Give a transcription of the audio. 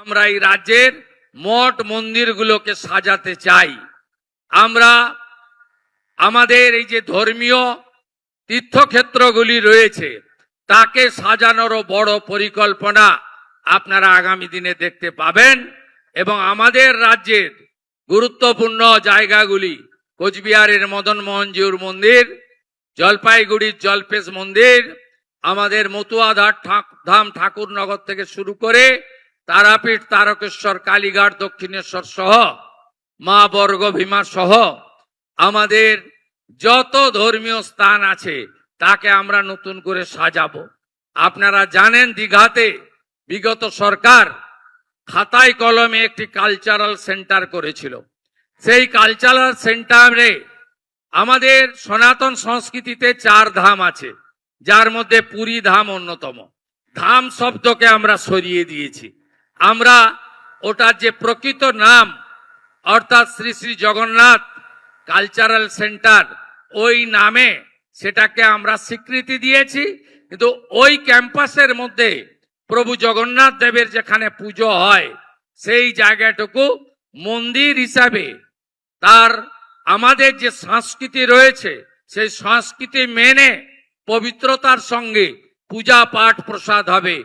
আমরা এই রাজ্যের মঠ মন্দিরগুলোকে সাজাতে চাই। আমরা আমাদের এই যে ধর্মীয় তীর্থক্ষেত্রগুলি রয়েছে তাকে সাজানোরও বড় পরিকল্পনা আপনারা আগামী দিনে দেখতে পাবেন। এবং আমাদের রাজ্যের গুরুত্বপূর্ণ জায়গাগুলি কোচবিহারের মদন মোহনজিউর মন্দির, জলপাইগুড়ির জলপেশ মন্দির, আমাদের মতুয়াধার ধাম ঠাকুরনগর থেকে শুরু করে তারাপীঠ, তারকেশ্বর, কালীঘাট, দক্ষিণেশ্বর সহ মা বর্গভীমা সহ আমাদের যত ধর্মীয় স্থান আছে তাকে আমরা নতুন করে সাজাবো। আপনারা জানেন দীঘাতে বিগত সরকার খাতায় কলমে একটি কালচারাল সেন্টার করেছিল। সেই কালচারাল সেন্টারে আমাদের সনাতন সংস্কৃতিতে 4 ধাম আছে, যার মধ্যে পুরী ধাম অন্যতম। ধাম শব্দকে আমরা সরিয়ে দিয়েছি। আমরা ওটার যে প্রকৃত নাম অর্থাৎ শ্রী শ্রী জগন্নাথ কালচারাল সেন্টার, ওই নামে সেটাকে আমরা স্বীকৃতি দিয়েছি। কিন্তু ওই ক্যাম্পাসের মধ্যে প্রভু জগন্নাথ দেবের যেখানে পুজো হয় সেই জায়গাটুকু মন্দির হিসাবে তার আমাদের যে সংস্কৃতি রয়েছে সেই সংস্কৃতি মেনে পবিত্রতার সঙ্গে পূজা পাঠ প্রসাদ হবে,